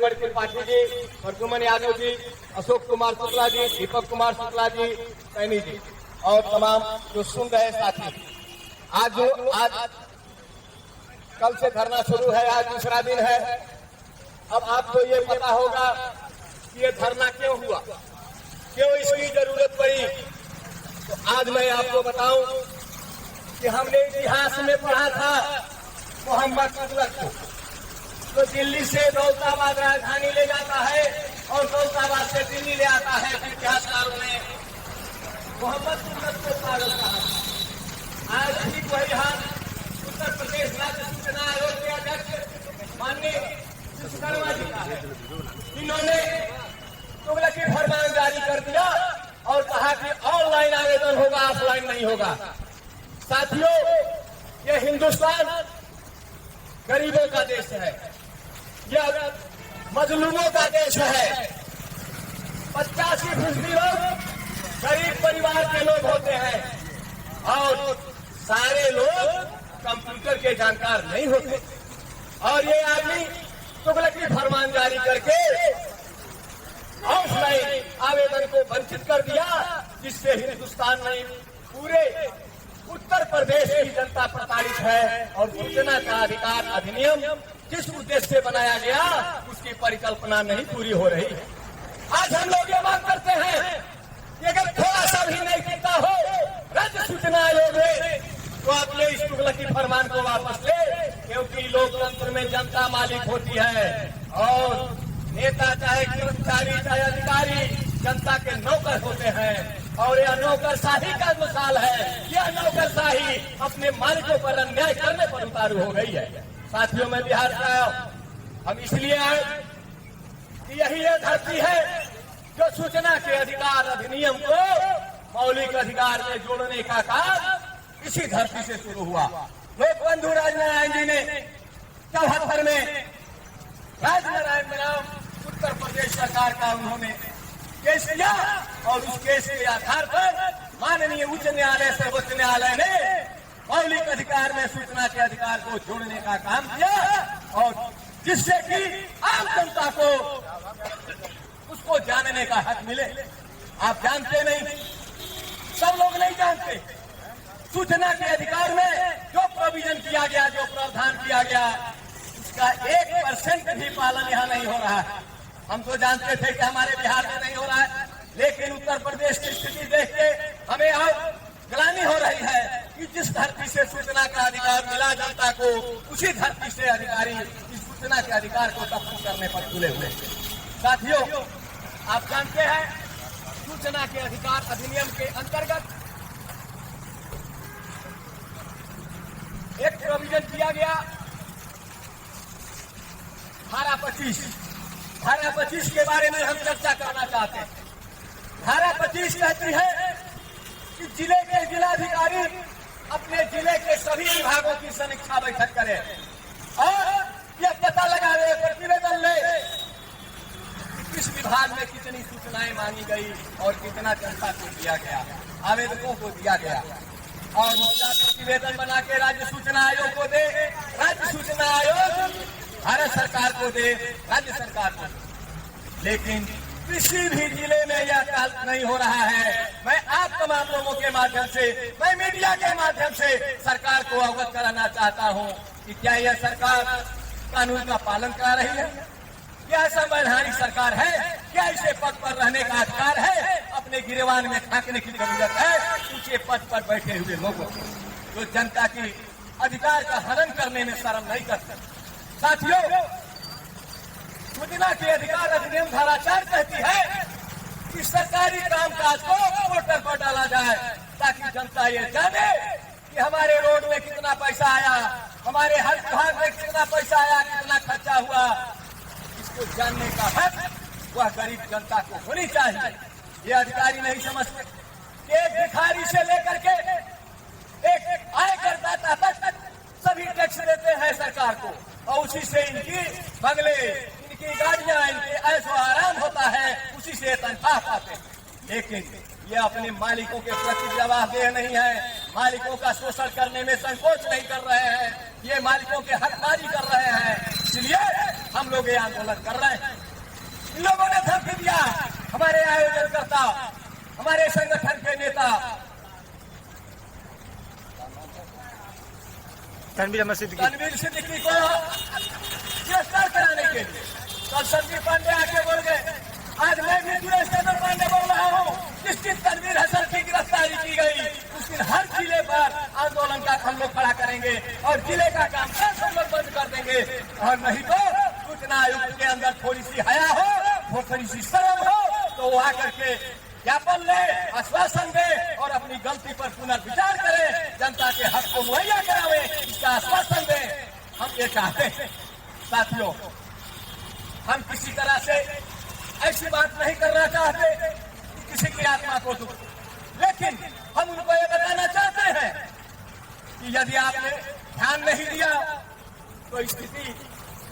मणिगढ़ त्रिपाठी जी, प्रद्युमन यादव जी, अशोक कुमार शुक्ला जी, दीपक कुमार शुक्ला जी, सैनी जी और तमाम जो सुन रहे साथी। आज कल से धरना शुरू है, आज दूसरा दिन है। अब आपको ये पता होगा कि ये धरना क्यों हुआ, क्यों इसकी जरूरत पड़ी। तो आज मैं आपको बताऊं कि हमने इतिहास में पढ़ा था मोहम्मद तुगलक को, तो दिल्ली से दौलताबाद राजधानी ले जाता है और दौलताबाद से दिल्ली ले आता है। इतिहासकारों ने मोहम्मद तुगलक को पागल कहा। आज भी वही हाल उत्तर प्रदेश राज्य सूचना आयोग के अध्यक्ष माननीय विश्वकर्मा जी का है। इन्होंने तुगलकी फरमान जारी कर दिया और कहा कि ऑनलाइन आवेदन होगा, ऑफलाइन नहीं होगा। साथियों, ये हिंदुस्तान गरीबों का देश है, यह मजलूमों का देश है। 85% लोग गरीब परिवार के लोग होते हैं और सारे लोग कंप्यूटर के जानकार नहीं होते। और ये आदमी तुगलकी फरमान जारी करके ऑफलाइन आवेदन को वंचित कर दिया, जिससे हिंदुस्तान में पूरे उत्तर प्रदेश की जनता प्रताड़ित है। और सूचना का अधिकार अधिनियम जिस उद्देश्य से बनाया गया उसकी परिकल्पना नहीं पूरी हो रही है। आज हम लोग ये मांग करते हैं कि अगर थोड़ा सा भी नहीं करता हो राज्य सूचना आयोग में, तो आप ये इस तुगलकी फरमान को वापस ले, क्योंकि लोकतंत्र में जनता मालिक होती है और नेता चाहे कर्मचारी चाहे अधिकारी जनता के नौकर होते हैं। और यह नौकरशाही का मिसाल है। यह नौकरशाही अपने मालिकों पर अन्याय करने पर उतारू हो गई है। साथियों, मैं बिहार से आया हूं। हम इसलिए आए कि यही ये धरती है जो सूचना के अधिकार अधिनियम को मौलिक अधिकार में जोड़ने का काम इसी धरती से शुरू हुआ। लोकबंधु राजनारायण जी ने 74 में राजनारायण बनाम उत्तर प्रदेश सरकार का उन्होंने केस किया और उस केस के आधार पर माननीय उच्च न्यायालय सर्वोच्च न्यायालय ने मौलिक अधिकार में सूचना के अधिकार को जोड़ने का काम किया और जिससे कि आम जनता को उसको जानने का हक मिले। आप जानते नहीं, सब लोग नहीं जानते, सूचना के अधिकार में जो प्रोविजन किया गया, जो प्रावधान किया गया, उसका 1% भी पालन यहाँ नहीं हो रहा है। हम तो जानते थे कि हमारे बिहार में नहीं हो रहा है, लेकिन उत्तर प्रदेश की स्थिति देख के हमें अब ग्लानि हो रही है कि जिस धरती से सूचना का अधिकार मिला जनता को, उसी धरती से अधिकारी इस सूचना के अधिकार को दखल करने पर तुले हुए। साथियों, आप जानते हैं सूचना के अधिकार अधिनियम के अंतर्गत एक प्रोविजन किया गया धारा 25 के बारे में हम चर्चा करना चाहते हैं। धारा 25 कहती है कि जिले के जिलाधिकारी अपने जिले के सभी विभागों की समीक्षा बैठक करें और यह पता लगावे, प्रतिवेदन ले किस विभाग में कितनी सूचनाएं मांगी गई और कितना जनता को दिया गया, आवेदकों को दिया गया, और उसका प्रतिवेदन बना के राज्य सूचना आयोग को दे, राज्य सूचना आयोग भारत सरकार को दे, राज्य सरकार को दे। लेकिन किसी भी जिले में यह काम नहीं हो रहा है। मैं आप तमाम लोगों के माध्यम से, मैं मीडिया के माध्यम से सरकार को अवगत कराना चाहता हूं कि क्या यह सरकार कानून का पालन करा रही है? क्या संवैधानिक सरकार है? क्या इसे पद पर रहने का अधिकार है? अपने गिरेबान में झांकने की जरूरत है ऊंचे पद पर बैठे हुए लोगों को, जो जनता की अधिकार का हनन करने में शर्म नहीं करते। साथियों, सूचना के अधिकार अधिनियम धारा 4 कहती है कि सरकारी कामकाज को पोर्टल पर डाला जाए ताकि जनता ये जाने कि हमारे रोड में कितना पैसा आया, हमारे हर विभाग में कितना पैसा आया, कितना खर्चा हुआ। इसको जानने का हक वह गरीब जनता को होनी चाहिए। ये अधिकारी नहीं समझते। एक भिखारी से लेकर के एक आयकर दाता तक सभी टैक्स देते हैं सरकार को और उसी से इनकी बंगले, इनकी गाड़ियां, इनके ऐशो आराम होता है, उसी से तनख्वाह पाते हैं। लेकिन ये अपने मालिकों के प्रति जवाबदेह नहीं है, मालिकों का शोषण करने में संकोच नहीं कर रहे हैं, ये मालिकों के हकदारी कर रहे हैं। इसलिए हम हम लोग ये आंदोलन कर रहे हैं। इन लोगों ने धमकी दिया, हमारे आयोजनकर्ता, हमारे संगठन के नेता तनवीर सिद्दीकी को गिरफ्तार कराने के लिए। कल संदीप पांडे आके बोल गए, आज मैं भी सुरेश चंद्र पांडे बोल रहा हूँ, जिस दिन तनवीर हसन की गिरफ्तारी की गई उस दिन हर जिले पर आंदोलन का हम लोग खड़ा करेंगे और जिले का काम हम लोग बंद कर देंगे। और नहीं तो सूचना आयुक्त के अंदर थोड़ी सी हया हो, थोड़ी सी शर्म हो तो वो आकर के ज्ञापन ले, आश्वासन दे और अपनी गलती पर पुनर्विचार करे, जनता के हक को मुहैया करावे, इसका आश्वासन दे। हम ये चाहते हैं साथियों, हम किसी तरह से ऐसी बात नहीं करना चाहते कि किसी की आत्मा को दुख, लेकिन हम उनको ये बताना चाहते हैं कि यदि आपने ध्यान नहीं दिया तो स्थिति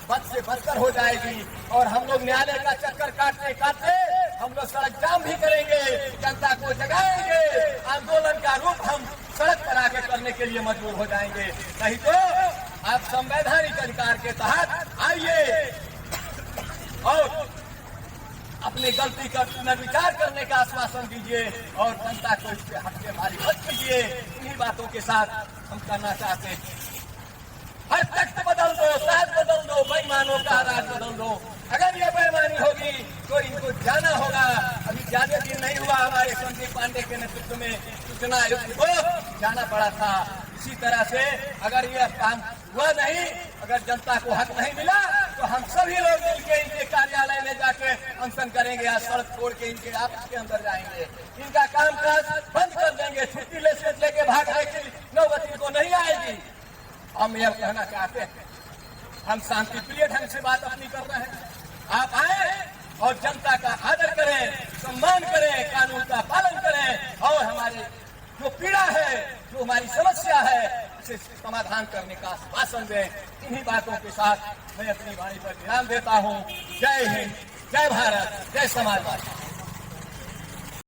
बद से बदतर हो जाएगी और हम लोग न्यायालय का चक्कर काटते काटते हम लोग सड़क जाम भी करेंगे, जनता को जगाएंगे, आंदोलन का रूप हम सड़क पर आके करने के लिए मजबूर हो जाएंगे। नहीं तो आप संवैधानिक अधिकार के तहत आइए और अपनी गलती का पुनर्विचार करने का आश्वासन दीजिए और जनता को इसके हक से मारी मत कीजिए। इन्हीं बातों के साथ हम करना चाहते हैं। हर तख्त बदल दो, साथ बदल दो, बेईमानों का राज बदल दो। अगर ये बेईमानी होगी तो इनको जाना होगा। अभी ज्यादा दिन नहीं हुआ, हमारे संदीप पांडे के नेतृत्व में सूचना आयुक्त को जाना पड़ा था। इसी तरह से अगर ये काम हुआ नहीं, अगर जनता को हक नहीं मिला तो हम सभी लोग मिलकर इनके कार्यालय में जाके अनशन करेंगे, या सड़क छोड़ के इनके ऑफिस के अंदर जाएंगे, इनका कामकाज बंद कर देंगे। छुट्टी लेके भागने की नौबत इनको नहीं आएगी। हम यह कहना चाहते हैं, हम शांति प्रिय ढंग से बात अपनी कर रहे हैं। आप आए और जनता का आदर करें, सम्मान करें, कानून का पालन करें और हमारे जो पीड़ा है, जो हमारी समस्या है, उसे समाधान करने का आश्वासन दें। इन्हीं बातों के साथ मैं अपनी वाणी पर ध्यान देता हूँ। जय हिंद, जय भारत, जय समाजवादी।